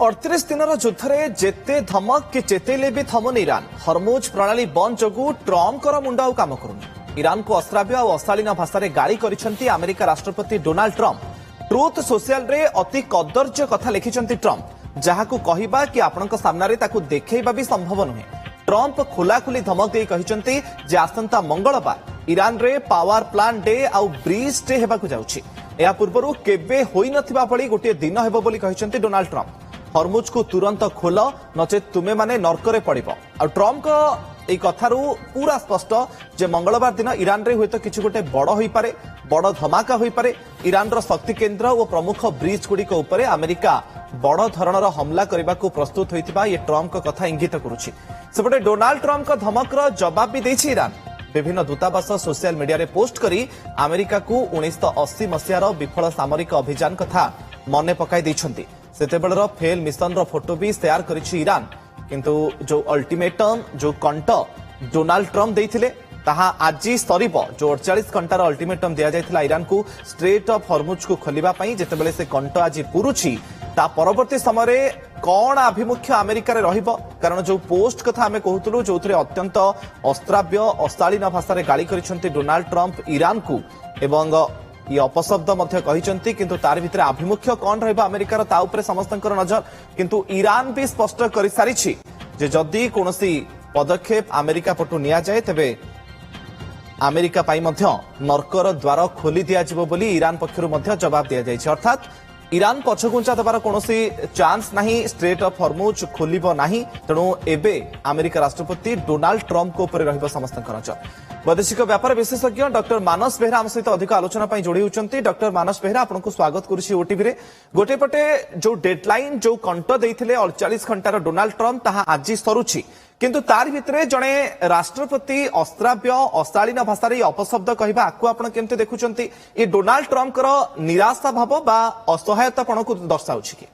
38 ଦିନର ଯୁଦ୍ଧରେ ଯେତେ ଧମକ କି ଚେତେଇଲେ ବି ଥମୁନି ଇରାନ। ହରମୁଜ ପ୍ରଣାଳୀ ବନ୍ଦ ଯୋଗୁଁ ଟ୍ରମ୍ପଙ୍କର ମୁଣ୍ଡ ଆଉ କାମ କରୁନି। ଇରାନକୁ ଅଶ୍ରାବ୍ୟ ଆଉ ଅଶାଳୀନ ଭାଷାରେ ଗାଳି କରିଛନ୍ତି ଆମେରିକା ରାଷ୍ଟ୍ରପତି ଡୋନାଲ୍ଡ ଟ୍ରମ୍ପ। ଟ୍ରୁଥ ସୋସିଆଲରେ ଅତି କଦର୍ଯ୍ୟ କଥା ଲେଖିଛନ୍ତି ଟ୍ରମ୍ପ, ଯାହାକୁ କହିବା କି ଆପଣଙ୍କ ସାମ୍ନାରେ ତାକୁ ଦେଖେଇବା ବି ସମ୍ଭବ ନୁହେଁ। ଟ୍ରମ୍ପ ଖୋଲାଖୋଲି ଧମକ ଦେଇ କହିଛନ୍ତି ଯେ ଆସନ୍ତା ମଙ୍ଗଳବାର ଇରାନରେ ପାୱାର ପ୍ଲାଣ୍ଟ ଡେ ଆଉ ବ୍ରିଜ ଡେ ହେବାକୁ ଯାଉଛି। ଏହା ପୂର୍ବରୁ କେବେ ହୋଇନଥିବା ଭଳି ଗୋଟିଏ ଦିନ ହେବ ବୋଲି କହିଛନ୍ତି ଡୋନାଲ୍ଡ ଟ୍ରମ୍ପ। ହରମୁଜ को तुरंत खोल नचेत तुम्हें माने नर्करे पड़िब। ट्रम्प এই কথারু পুরা স্পষ্ট যে মঙ্গলবার দিন ইরান রে হয়তো কিছু গোটে বড় হই পারে, বড় ধমাকা হই পারে। ইরানর শক্তি কেন্দ্র ও প্রমুখ ব্রিজ গুড়িক উপরে আমেরিকা বড় ধরনের হমলা করিবাকু প্রস্তুত হইতিবা ये ट्रम्प কথা इंगित करुछि। सेपटे डोनाल्ड ट्रम्प धमकर जवाब भी देछि इरान। विभिन्न दूतावास सोशल मीडिया रे पोस्ट करी अमेरिका को 1980 मसीहार विफल सामरिक अभियान कथा मने पकाई दैछंती। सेतेबेलर फेल मिशन रो फोटो भी शेयर करिछि इरान। किंतु जो अल्टीमेटम जो कंट डोनाल्ड ट्रम्प देइथिले ताहा आजी सरीब। जो 48 घंटार अल्टीमेटम दिया जायथिला इरान को स्ट्रेट ऑफ हरमुज को खोलिबा पई, जेतेबेले से कंट आजी पुरुछि ता परवर्ती समय कौन आभिमुख्य अमेरिका रे रहिबो। कारण जो पोस्ट कथा हमें कहतुलु जोथरे अत्यंत अश्राव्य अशालीन भाषा रे गाली करिसंती डोनाल्ड ट्रम्प इरान को एवं ये अपशब्द मध्य कहिसंती, किंतु तार भितर आभिमुख्य कौन रहबा अमेरिकार ता उपरे समस्तंकर नजर। किंतु ईरान भी स्पष्ट करि सारिछि जे जदि कोनोसी पदक्षेप अमेरिका पटु निया जाय तेबे अमेरिका पाई मध्य नर्कर द्वार खोली दिया जिवो बोली ईरान पक्षरु मध्य जवाब दिया जायछि। अर्थात इरान पछगुंचा देबार कोनोसी चांस नाही, स्ट्रेट ऑफ हरमुज खोलिबो नाही। तेणु एबे अमेरिका राष्ट्रपति डोनाल्ड ट्रम्प को ऊपर रहिबो समस्तंकर नजर। वैदेशिक व्यापार विशेषज्ञ डॉक्टर मानस बेहरा आम सहित अधिक आलोचना पर जोड़ी होती। डॉक्टर मानस बेहरा आपको स्वागत करुछि ओटीवी रे। गोटे पटे जो डेडलाइन जो कंट देइथिले 48 घंटार डोनाल्ड ट्रम्प ताहा आजी सरुछि, किंतु तार भितरे जणे राष्ट्रपति अश्राव्य अशालीन भाषार अपशब्द कहबा आकु आपण केमते देखुचंती? ये डोनाल्ड ट्रम्पकर निराशा भाव बा असहायतापण को दर्शाउछि कि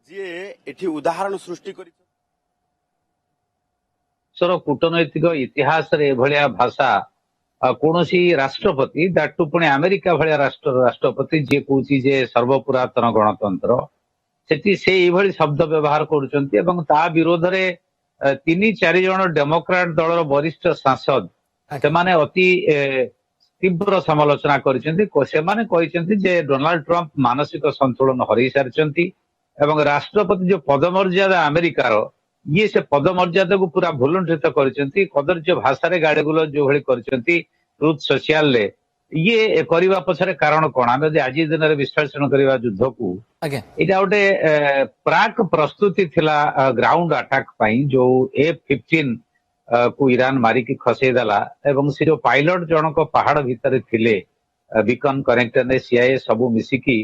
जे एठी उदाहरण सृष्टि करि सर कूटनैतिक इतिहास रे भलिया भाषा कोनोसी राष्ट्रपति दाटू पुणे अमेरिका भलिया राष्ट्रपति जे कहूची जे सर्वपुरातन गणतंत्र सेठी से एभली शब्द व्यवहार करूचंती एवं ता विरोध रे 3-4 जन डेमोक्रेट दलर वरिष्ठ सांसद सेमाने अति तीव्र समालोचना करिसेंती। सेमाने कहिसेंती जे डोनाल्ड ट्रम्प मानसिक संतुलन हरई सारिसेंती एवं राष्ट्रपति जो पदमर्यादा अमेरिकार ये से पदमर्यादा को पूरा भुलुंठित करिसेंती। कदर्य भाषा रे गाड़ी गुलो जो भली करिसेंती ट्रुथ सोशल ले ये करबा पछरे कारण कोन? आमे जे आजि दिन रे विश्लेषण करबा युद्ध को एटा गोटे प्राक प्रस्तुति थिला ग्राउंड अटैक पई जो F-15 को ईरान मारी की खसै दला एवं से जो पायलट जनक पहाड़ भितर थिले बीकन कनेक्टर ने सीआईए सबु मिसिकी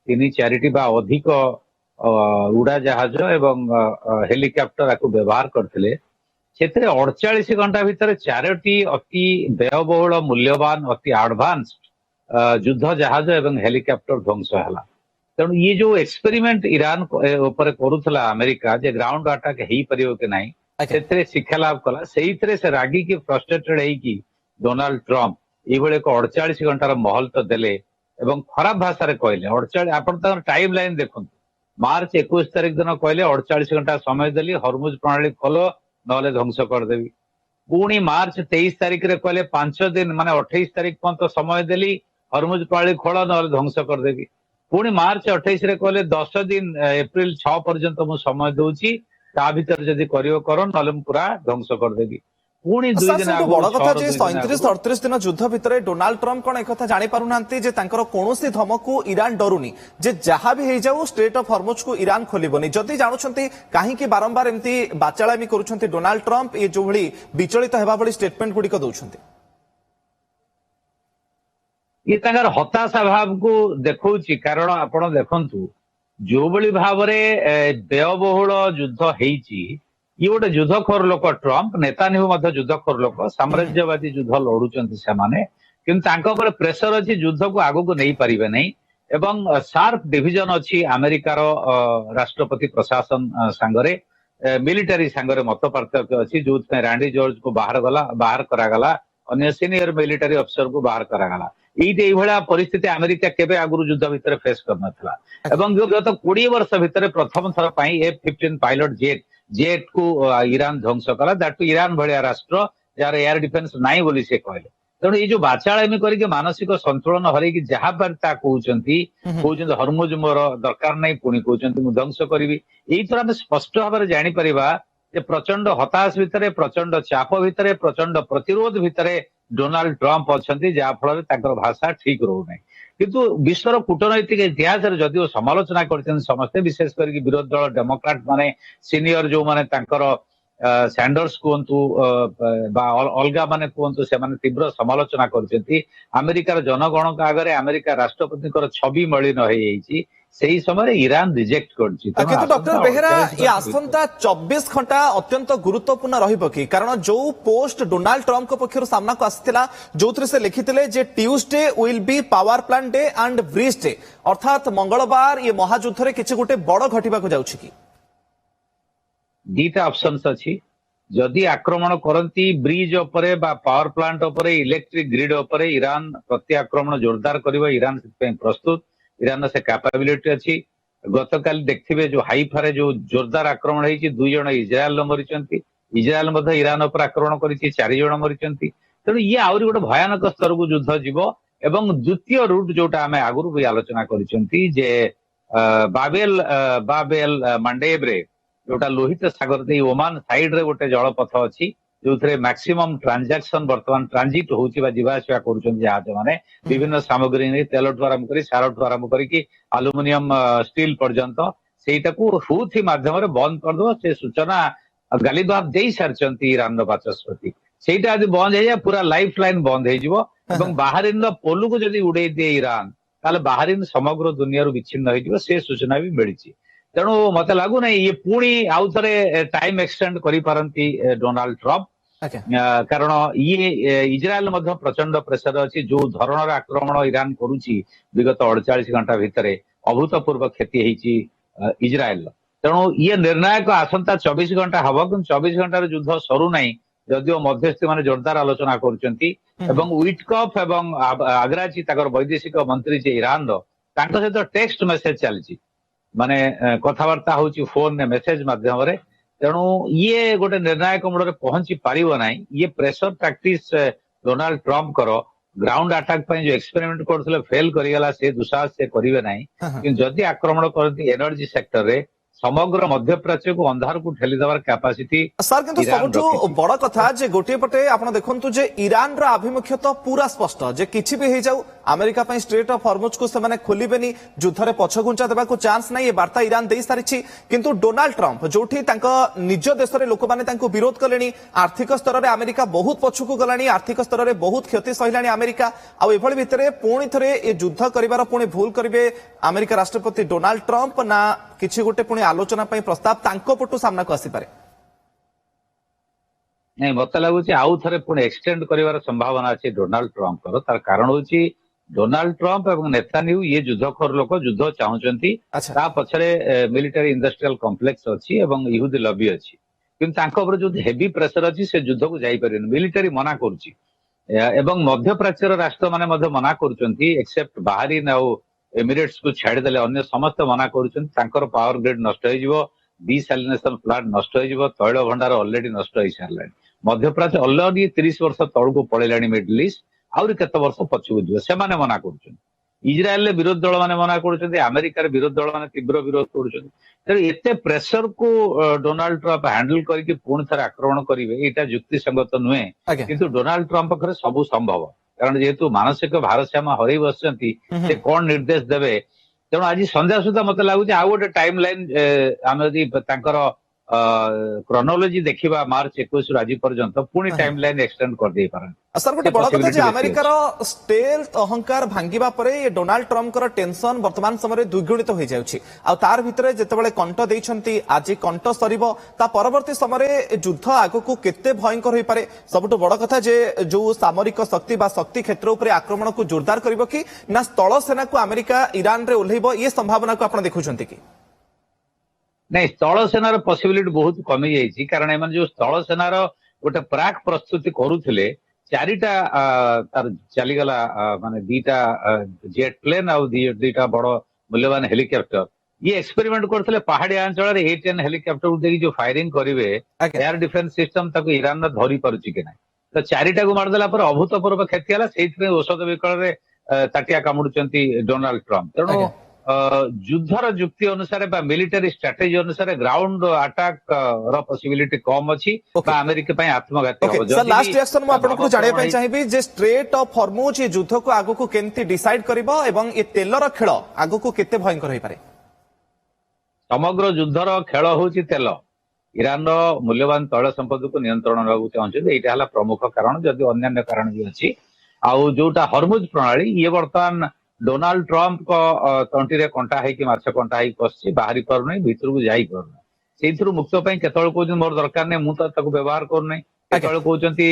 3-4टी बा अधिक उड़ा जहाज एवं हेलिकॉप्टर को व्यवहार करथिले। सेतरे 48 घंटा भितर 4टी अति व्ययबहुल मूल्यवान अति एडवांस युद्ध जहाज एवं हेलिकॉप्टर ध्वंस हला। तेणु ये जो एक्सपेरिमेंट ईरान ऊपर करूथला अमेरिका जे ग्राउंड अटैक हेई परियो के नाही सेतरे शिक्षा लाभ कला। सेइतरे से रागी की फ्रस्ट्रेटेड हेई की डोनाल्ड ट्रम्प एभले को 48 घंटार महल तो देले एवं खराब भाषा रे कहले 48 आपण त टाइम लाइन देखु मार्च 21 तारिख दिन कहले 48 घंटा समय देली हरमुज प्रणाली खोलो नले ध्वंस कर देबी। पुणी मार्च 23 तारिख रे कहले 5 दिन माने 28 तारिख पर्यंत समय देली हरमुज प्रणाली खोलो नले ध्वंस कर देबी। पुणी मार्च 28 रे कहले 10 दिन एप्रिल 6 पर्यंत मु समय दउची ता भीतर जदी करियो करो नले मु पूरा ध्वंस कर देबी। पुणी 2 दिन आगु बड़ कथा जे 37-38 दिन युद्ध भितर डोनाल्ड ट्रम्प कोन एक कथा जानि पारुनांती जे तांकर कोनोसी धमकु ईरान डरुनी जे जहां भी हे जाऊ स्ट्रेट ऑफ हरमुज को ईरान खोलिबोनी। जदी जानुछंती काहे कि बारंबार एम्ति बाचाळामी करूछंती डोनाल्ड ट्रम्प ये जो भली विचलित हेबा भली स्टेटमेंट गुडी को दउछंती ये तांकर हताशा भाव को देखौची। कारण आपण देखंतु जो भली भाव रे व्ययबहुल युद्ध हेईची ये गोटे युद्धखोर लोक ट्रम्प नेतान्याहू मध्य युद्धखोर लोक साम्राज्यवादी युद्ध लड़ुचंती सेमाने किंतु तांको ऊपर प्रेशर अछि युद्ध को आगु को नहीं पारिबे नहीं एवं शार्प डिविजन अछि अमेरिकार राष्ट्रपति प्रशासन सांगरे मिलिटरी सांगरे मत पार्थक्य अछि जो रैंडी जॉर्ज को बाहर करागला अन्य सीनियर मिलिटरी अफसर को बाहर करागला। এইଭଳିଆ ପରିସ୍ଥିତି ଆମେରିକା କେବେ ଆଗରୁ ଯୁଦ୍ଧ ଭିତରେ ଫେସ୍ କରିନଥିଲା ଏବଂ ଗତ 20 ବର୍ଷ ଭିତରେ ପ୍ରଥମ ଥର ପାଇଁ F-15 ପାଇଲଟ ଜେଟ୍ କୁ ଇରାନ ଧ୍ୱଂସ କଲା ଦାଟୁ ଇରାନ ଭଳିଆ ରାଷ୍ଟ୍ର ଯାହାର ଏୟାର ଡିଫେନ୍ସ ନାହିଁ ବୋଲି ସେ କହିଲେ। ତେଣୁ ଏଇ ଯୋଉ ବାଚାଳାମି କରିକି ମାନସିକ ସନ୍ତୁଳନ ହରେଇକି ଯାହା ପାରି ତା କହୁଛନ୍ତି ହରମୁଜ ମୋର ଦରକାର ନାହିଁ ପୁଣି କହୁଛନ୍ତି ମୁଁ ଧ୍ୱଂସ କରିବି। ଏଇଥର ଆମେ ସ୍ପଷ୍ଟ ଭାବରେ ଜାଣିପାରିବା ଯେ ପ୍ରଚଣ୍ଡ ହତାଶ ଭିତରେ ପ୍ରଚଣ୍ଡ ଚାପ ଭିତରେ ପ୍ରଚଣ୍ଡ ପ୍ରତିରୋଧ ଭିତରେ ଡୋନାଲ୍ଡ ଟ୍ରମ୍ପ ଅଛନ୍ତି ଯାହା ଫଳରେ ତାଙ୍କର ଭାଷା ଠିକ ରହୁନାହିଁ। କିନ୍ତୁ ବିଶ୍ୱର କୂଟନୈତିକ ଇତିହାସରେ ଯଦିଓ ସମାଲୋଚନା କରିଛନ୍ତି ସମସ୍ତେ ବିଶେଷ କରିକି ବିରୋଧୀ ଦଳ ଡେମୋକ୍ରାଟ ମାନେ ସିନିୟର ଯୋଉମାନେ ତାଙ୍କର ସ୍ୟାଣ୍ଡର୍ସ କୁହନ୍ତୁ ବା ଅଲଗା ମାନେ କୁହନ୍ତୁ ସେମାନେ ତୀବ୍ର ସମାଲୋଚନା କରିଛନ୍ତି। ଆମେରିକାର ଜନଗଣଙ୍କ ଆଗରେ ଆମେରିକା ରାଷ୍ଟ୍ରପତିଙ୍କର ଛବି ମଳିନ ହେଇଯାଇଛି। ସେହି ସମୟରେ ଇରାନ ରିଜେକ୍ଟ କରିଛି। କିନ୍ତୁ ଡକ୍ଟର ବେହେରା ଏ ଆସନ୍ତା 24 ଘଣ୍ଟା ଅତ୍ୟନ୍ତ ଗୁରୁତ୍ୱପୂର୍ଣ୍ଣ ରହିବ କି? କାରଣ ଯୋଉ ପୋଷ୍ଟ ଡୋନାଲ୍ଡ ଟ୍ରମ୍ପଙ୍କ ପକ୍ଷରୁ ସାମ୍ନାକୁ ଆସିଥିଲା ଯୋଉଥିରେ ସେ ଲେଖିଥିଲେ ଯେ Tuesday will be power plant day and bridge day, ଅର୍ଥାତ୍ ମଙ୍ଗଳବାର ଏ ମହାଯୁଦ୍ଧରେ କିଛି ଗୋଟେ ବଡ ଘଟିବାକୁ ଯାଉଛି କି? ଦିଟା ଅପସନ୍ସ ଅଛି। ଯଦି ଆକ୍ରମଣ କରନ୍ତି ବ୍ରିଜ ଉପରେ ବା ପାୱାର ପ୍ଲାଣ୍ଟ ଉପରେ ଇଲେକ୍ଟ୍ରିକ ଗ୍ରିଡ ଉପରେ ଇରାନ ପ୍ରତି ଆକ୍ରମଣ ଜୋରଦାର କରିବ। ଇରାନ ସେଥିପାଇଁ ପ୍ରସ୍ତୁତ। ଇରାନର ସେ କ୍ୟାପାବିଲିଟି ଅଛି। ଗତକାଲି ଦେଖିଥିବେ ଯୋଉ ହାଇଫାରେ ଯୋଉ ଜୋରଦାର ଆକ୍ରମଣ ହେଇଛି 2 ଜଣ ଇସ୍ରାଏଲର ମରିଛନ୍ତି। ଇସ୍ରାଏଲ ମଧ୍ୟ ଇରାନ ଉପରେ ଆକ୍ରମଣ କରିଛି 4 ଜଣ ମରିଛନ୍ତି। ତେଣୁ ଇଏ ଆହୁରି ଗୋଟେ ଭୟାନକ ସ୍ତରକୁ ଯୁଦ୍ଧ ଯିବ ଏବଂ ଦ୍ୱିତୀୟ ରୁଟ ଯୋଉଟା ଆମେ ଆଗରୁ ବି ଆଲୋଚନା କରିଛନ୍ତି ଯେ ବାବେଲ ମାଣ୍ଡେବରେ ଯୋଉଟା ଲୋହିତ ସାଗର ଦେଇ ଓମାନ ସାଇଡ ରେ ଗୋଟେ ଜଳପଥ ଅଛି ଯୋଉଥିରେ ମାକ୍ସିମମ୍ ଟ୍ରାଞ୍ଜାକ୍ସନ ବର୍ତ୍ତମାନ ଟ୍ରାନଜିଟ ହଉଛି ବା ଯିବା ଆସିବା କରୁଛନ୍ତି ଜାହାଜ ମାନେ ବିଭିନ୍ନ ସାମଗ୍ରୀ ନେଇ ତେଲଠୁ ଆରମ୍ଭ କରି ସାରଠୁ ଆରମ୍ଭ କରିକି ଆଲୁମିନିୟମ ଷ୍ଟିଲ ପର୍ଯ୍ୟନ୍ତ ସେଇଟାକୁ ହୁଥି ମାଧ୍ୟମରେ ବନ୍ଦ କରିଦେବ ସେ ସୂଚନା ଗାଲିବାବ ଦେଇ ସାରିଛନ୍ତି ଇରାନର ବାଚସ୍ପତି। ସେଇଟା ଯଦି ବନ୍ଦ ହେଇଯାଏ ପୁରା ଲାଇଫ ଲାଇନ ବନ୍ଦ ହେଇଯିବ ଏବଂ ବାହାରିନର ପୋଲକୁ ଯଦି ଉଡେଇ ଦିଏ ଇରାନ ତାହେଲେ ବାହାରିନ ସମଗ୍ର ଦୁନିଆରୁ ବିଚ୍ଛିନ୍ନ ହେଇଯିବ ସେ ସୂଚନା ବି ମିଳିଛି। ତେଣୁ ମତେ ଲାଗୁନାହିଁ ଇଏ ପୁଣି ଆଉ ଥରେ ଟାଇମ ଏକ୍ସଟେଣ୍ଡ କରିପାରନ୍ତି ଡୋନାଲ୍ଡ ଟ୍ରମ୍ପ। କାରଣ ଇଏ ଇସ୍ରାଏଲ ମଧ୍ୟ ପ୍ରଚଣ୍ଡ ପ୍ରେସର ଅଛି। ଯୋଉ ଧରଣର ଆକ୍ରମଣ ଇରାନ କରୁଛି ବିଗତ 48 ଘଣ୍ଟା ଭିତରେ ଅଭୂତପୂର୍ବ କ୍ଷତି ହେଇଛି ଇସ୍ରାଏଲର। ତେଣୁ ଇଏ ନିର୍ଣ୍ଣାୟକ ଆସନ୍ତା 24 ଘଣ୍ଟା ହବ କିନ୍ତୁ 24 ଘଣ୍ଟାର ଯୁଦ୍ଧ ସରୁନାହିଁ ଯଦିଓ ମଧ୍ୟସ୍ଥି ମାନେ ଜୋରଦାର ଆଲୋଚନା କରୁଛନ୍ତି ଏବଂ ୱିଟକଫ ଏବଂ ଆଗ୍ରାଚି ତାଙ୍କର ବୈଦେଶିକ ମନ୍ତ୍ରୀ ଯେ ଇରାନର ତାଙ୍କ ସହିତ ଟେକ୍ସଟ ମେସେଜ ଚାଲିଛି ମାନେ କଥାବାର୍ତ୍ତା ହଉଛି ଫୋନରେ ମେସେଜ ମାଧ୍ୟମରେ। ତେଣୁ ଇଏ ଗୋଟେ ନିର୍ଣ୍ଣାୟକ ମୂଳରେ ପହଞ୍ଚି ପାରିବ ନାହିଁ। ଇଏ ପ୍ରେସର ପ୍ରାକ୍ଟିସ ଡୋନାଲ୍ଡ ଟ୍ରମ୍ପଙ୍କର ଗ୍ରାଉଣ୍ଡ ଆଟାକ ପାଇଁ ଯୋଉ ଏକ୍ସପେରିମେଣ୍ଟ କରୁଥିଲେ ଫେଲ କରିଗଲା ସେ ଦୁଃସାହସ ସେ କରିବେ ନାହିଁ। କିନ୍ତୁ ଯଦି ଆକ୍ରମଣ କରନ୍ତି ଏନର୍ଜି ସେକ୍ଟରରେ ସମଗ୍ର ମଧ୍ୟପ୍ରାଚ୍ୟକୁ ଅନ୍ଧାରକୁ ଠେଲି ଦେବାର କ୍ୟାପାସିଟି ସାର୍ କିନ୍ତୁ ସବୁଠୁ ବଡ କଥା ଯେ ଗୋଟିଏ ପଟେ ଆପଣ ଦେଖନ୍ତୁ ଯେ ଇରାନର ଆଭିମୁଖ୍ୟ ତ ପୁରା ସ୍ପଷ୍ଟ ଯେ କିଛି ବି ହେଇଯାଉ ଆମେରିକା ପାଇଁ ଷ୍ଟ୍ରେଟ୍ ଅଫ୍ ହରମୁଜକୁ ସେମାନେ ଖୋଲିବେନି, ଯୁଦ୍ଧରେ ପଛଘୁଞ୍ଚା ଦେବାକୁ ଚାନ୍ସ ନାହିଁ ଏ ବାର୍ତ୍ତା ଇରାନ ଦେଇ ସାରିଛି। କିନ୍ତୁ ଡୋନାଲ୍ଡ ଟ୍ରମ୍ପ ଯୋଉଠି ତାଙ୍କ ନିଜ ଦେଶରେ ଲୋକମାନେ ତାଙ୍କୁ ବିରୋଧ କଲେଣି, ଆର୍ଥିକ ସ୍ତରରେ ଆମେରିକା ବହୁତ ପଛକୁ ଗଲାଣି, ଆର୍ଥିକ ସ୍ତରରେ ବହୁତ କ୍ଷତି ସହିଲାଣି ଆମେରିକା, ଆଉ ଏଭଳି ଭିତରେ ପୁଣି ଥରେ ଏ ଯୁଦ୍ଧ କରିବାର ପୁଣି ଭୁଲ କରିବେ ଆମେରିକା ରାଷ୍ଟ୍ରପତି ଡୋନାଲ୍ଡ ଟ୍ରମ୍ପ ନା କିଛି ଗୋଟେ ପୁଣି ଆଲୋଚନା ପାଇଁ ପ୍ରସ୍ତାବ ତାଙ୍କ ପଟୁ ସାମ୍ନାକୁ ଆସିପାରେ? ନାଇଁ ମତେ ଲାଗୁଛି ଆଉ ଥରେ ପୁଣି ଏକ୍ସଟେଣ୍ଡ କରିବାର ସମ୍ଭାବନା ଅଛି ଡୋନାଲ୍ଡ ଟ୍ରମ୍ପଙ୍କର। ତାର କାରଣ ହଉଛି ଡୋନାଲ୍ଡ ଟ୍ରମ୍ପ ଏବଂ ନେତାନ୍ୟାହୁ ଇଏ ଯୁଦ୍ଧଖୋର ଲୋକ, ଯୁଦ୍ଧ ଚାହୁଁଛନ୍ତି। ତା ପଛରେ ମିଲିଟାରୀ ଇଣ୍ଡଷ୍ଟ୍ରିଆଲ କମ୍ପ୍ଲେକ୍ସ ଅଛି ଏବଂ ଇହୁଦୀ ଲବି ଅଛି। କିନ୍ତୁ ତାଙ୍କ ଉପରେ ଯୋଉ ହେଭି ପ୍ରେସର ଅଛି ସେ ଯୁଦ୍ଧକୁ ଯାଇପାରିବେନି। ମିଲିଟାରୀ ମନା କରୁଛି ଏବଂ ମଧ୍ୟପ୍ରାଚ୍ୟର ରାଷ୍ଟ୍ରମାନେ ମଧ୍ୟ ମନା କରୁଛନ୍ତି ଏକ୍ସେପ୍ଟ ବାହାରିନ ଆଉ ଏମିରେଟ୍ସ କୁ ଛାଡିଦେଲେ ଅନ୍ୟ ସମସ୍ତେ ମନା କରୁଛନ୍ତି। ତାଙ୍କର ପାୱାର ଗ୍ରିଡ୍ ନଷ୍ଟ ହେଇଯିବ, ଡିସାଲିନେସନ ପ୍ଲାଣ୍ଟ ନଷ୍ଟ ହେଇଯିବ, ତୈଳ ଭଣ୍ଡାର ଅଲରେଡି ନଷ୍ଟ ହେଇସାରିଲାଣି। ମଧ୍ୟପ୍ରାଚ୍ୟ ଅଲରେଡି 30 ବର୍ଷ ତଳକୁ ପଳେଇଲାଣି ମିଡିଲ ଇଷ୍ଟ, ଆହୁରି କେତେ ବର୍ଷ ପଛକୁ ଯିବ ସେମାନେ ମନା କରୁଛନ୍ତି। ଇସ୍ରାଏଲରେ ବିରୋଧୀ ଦଳ ମାନେ ମନା କରୁଛନ୍ତି, ଆମେରିକାର ବିରୋଧୀ ଦଳ ମାନେ ତୀବ୍ର ବିରୋଧ କରୁଛନ୍ତି। ତେଣୁ ଏତେ ପ୍ରେସରକୁ ଡୋନାଲ୍ଡ ଟ୍ରମ୍ପ ହ୍ୟାଣ୍ଡେଲ କରିକି ପୁଣି ଥରେ ଆକ୍ରମଣ କରିବେ ଏଇଟା ଯୁକ୍ତିସଙ୍ଗତ ନୁହେଁ। କିନ୍ତୁ ଡୋନାଲ୍ଡ ଟ୍ରମ୍ପ ପାଖରେ ସବୁ ସମ୍ଭବ କାରଣ ଯେହେତୁ ମାନସିକ ଭାରସାମ୍ୟ ହରେଇ ବସିଛନ୍ତି ସେ କଣ ନିର୍ଦ୍ଦେଶ ଦେବେ। ତେଣୁ ଆଜି ସନ୍ଧ୍ୟା ସୁଦ୍ଧା ମତେ ଲାଗୁଛି ଆଉ ଗୋଟେ ଟାଇମ ଲାଇନ ଆମେ ଯଦି ତାଙ୍କର କ୍ରୋନୋଲୋଜି ଦେଖିବା ମାର୍ଚ୍ଚ 21 ଆଜି ପର୍ଯ୍ୟନ୍ତ ପୁଣି ଟାଇମ ଲାଇନ ଏକ୍ସଟେଣ୍ଡ କରିଦେଇ ପାରନ୍ତି। ସାର୍ ଗୋଟେ ବଡ କଥା ଯେ ଆମେରିକାର ଷ୍ଟେଲ୍ଥ ଅହଙ୍କାର ଭାଙ୍ଗିବା ପରେ ଡୋନାଲ୍ଡ ଟ୍ରମ୍ପଙ୍କର ଟେନସନ ବର୍ତ୍ତମାନ ସମୟରେ ଦ୍ୱିଗୁଣିତ ହୋଇଯାଉଛି। ଆଉ ତାର ଭିତରେ ଯେତେବେଳେ କଣ୍ଟ ଦେଇଛନ୍ତି ଆଜି କଣ୍ଟ ସରିବ ତା ପରବର୍ତ୍ତୀ ସମୟରେ ଯୁଦ୍ଧ ଆଗକୁ କେତେ ଭୟଙ୍କର ହୋଇପାରେ। ସବୁଠୁ ବଡ କଥା ଯେ ଯୋଉ ସାମରିକ ଶକ୍ତି ବା ଶକ୍ତି କ୍ଷେତ୍ର ଉପରେ ଆକ୍ରମଣକୁ ଜୋରଦାର କରିବ କି ନା ସ୍ଥଳ ସେନାକୁ ଆମେରିକା ଇରାନରେ ଓହ୍ଲାଇବ ଏ ସମ୍ଭାବନାକୁ ଆପଣ ଦେଖୁଛନ୍ତି କି? ନାଇଁ ସ୍ଥଳ ସେନାର ପସିବିଲିଟି ବହୁତ କମି ଯାଇଛି କାରଣ ଏମାନେ ଯୋଉ ସ୍ଥଳ ସେନାର ଗୋଟେ ପ୍ରାକ୍ ପ୍ରସ୍ତୁତି କରୁଥିଲେ ଚାରିଟା ତାର ଚାଲିଗଲା ମାନେ ଦିଟା ଜେଟ୍ ପ୍ଲେନ୍ ଆଉ ଦିଟା ବଡ ମୂଲ୍ୟବାନ ହେଲିକପ୍ଟର ଇଏ ଏକ୍ସପେରିମେଣ୍ଟ କରିଥିଲେ ପାହାଡିଆ ଅଞ୍ଚଳରେ A-10 ହେଲିକପ୍ଟର ଦେଇକି ଯୋଉ ଫାୟରିଂ କରିବେ ଆଜ୍ଞା। ଏୟାର ଡିଫେନ୍ସ ସିଷ୍ଟମ ତାକୁ ଇରାନ ଧରି ପାରୁଛି କି ନାହିଁ। ତ ଚାରିଟାକୁ ମାରିଦେଲା ପରେ ଅଭୂତପୂର୍ବ କ୍ଷତି ହେଲା। ସେଇଥିପାଇଁ ଔଷଧ ବିକଳରେ ତାଟିଆ କାମୁଡୁଛନ୍ତି ଡୋନାଲ୍ଡ ଟ୍ରମ୍ପ। ତେଣୁ ଆଜ୍ଞା। ଯୁଦ୍ଧର ଯୁକ୍ତି ଅନୁସାରେ ବା ମିଲିଟାରୀ ଷ୍ଟ୍ରାଟେଜି ଅନୁସାରେ ଗ୍ରାଉଣ୍ଡ ଆଟାକ୍ ର ପସିବିଲିଟି କମ ଅଛି Okay. ବା ଆମେରିକା ପାଇଁ ଆତ୍ମଘାତୀ ଓକେ ହବ। ସାର୍, ଯଦି ଲାଷ୍ଟ ବି ରିଆକ୍ସନ ମୁଁ ଆପଣଙ୍କୁ ଜାଣିବା ପାଇଁ ଭାବ ଚାହିଁବି ଯେ ଷ୍ଟ୍ରେଟ୍ ଅଫ୍ ହର୍ମୁଜ ଏ ଯୁଦ୍ଧକୁ ଆଗକୁ କେମିତି ଡିସାଇଡ୍ କରିବ ଏବଂ ଏ ତେଲର ଖେଳ ଆଗକୁ କେତେ ଭୟଙ୍କର ହୋଇପାରେ? ସମଗ୍ର ଯୁଦ୍ଧର ଖେଳ ହଉଛି ତେଲ। ଇରାନର ମୂଲ୍ୟବାନ ତୈଳ ସମ୍ପଦକୁ ନିୟନ୍ତ୍ରଣ ନେବାକୁ ଚାହୁଁଛନ୍ତି, ଏଇଟା ହେଲା ପ୍ରମୁଖ କାରଣ, ଯଦି ଅନ୍ୟାନ୍ୟ କାରଣ ବି ଅଛି। ଆଉ ଯୋଉଟା ହର୍ମୁଜ ପ୍ରଣାଳୀ ଇଏ ବର୍ତ୍ତମାନ ଡୋନାଲ୍ଡ ଟ୍ରମ୍ପଙ୍କ ତଣ୍ଟିରେ କଣ୍ଟା ହେଇକି ମାଛ କଣ୍ଟା ହେଇକି ପଶିଛି, ବାହାରି ପାରୁନାହିଁ, ଭିତରକୁ ଯାଇପାରୁନାହିଁ। ସେଇଥିରୁ ମୁକ୍ତ ପାଇଁ କେତେବେଳେ କହୁଛନ୍ତି ମୋର ଦରକାର ନାହିଁ, ମୁଁ ତ ତାକୁ ବ୍ୟବହାର କରୁନାହିଁ, ଆଜ୍ଞା। କେତେବେଳେ କହୁଛନ୍ତି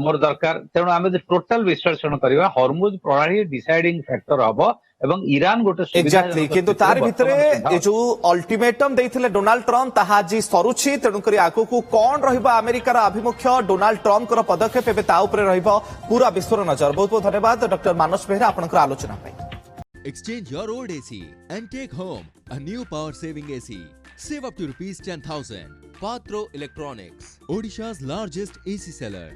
ମୋର ଦରକାର। ତେଣୁ ଆମେ ଯଦି ଟୋଟାଲ ବିଶ୍ଳେଷଣ କରିବା ହର୍ମୁଜ ପ୍ରଣାଳୀ ଡିସାଇଡିଂ ଫ୍ୟାକ୍ଟର ହବ ଏବଂ ଇରାନ ଗୋଟେ ଏକ୍ଜାକ୍ଟଲି, ସୁବିଧାଜନକ କିନ୍ତୁ ସ୍ଥିତିରେ ତାରି ଭିତରେ ବର୍ତ୍ତମାନ ସୁଦ୍ଧା ଏ ଅଛି। ଯୋଉ ଅଲ୍ଟିମେଟମ ଦେଇଥିଲେ ଡୋନାଲ୍ଡ ଟ୍ରମ୍ପ ତାହା ଆଜି ସରୁଛି। ତେଣୁକରି ଆଗକୁ କଣ ରହିବ ଆମେରିକାର ଆଭିମୁଖ୍ୟ, ଡୋନାଲ୍ଡ ଟ୍ରମ୍ପଙ୍କର ପଦକ୍ଷେପ, ଏବେ ତା ଉପରେ ରହିବ ପୁରା ବିଶ୍ୱର ନଜର। ବହୁତ ବହୁତ ଧନ୍ୟବାଦ ଡକ୍ଟର ମାନସ ବେହେରା ଆପଣଙ୍କର ଆଲୋଚନା ପାଇଁ। Exchange your old AC and take home a new power-saving AC. Save up to rupees 10,000. Patro Electronics, Odisha's largest AC seller.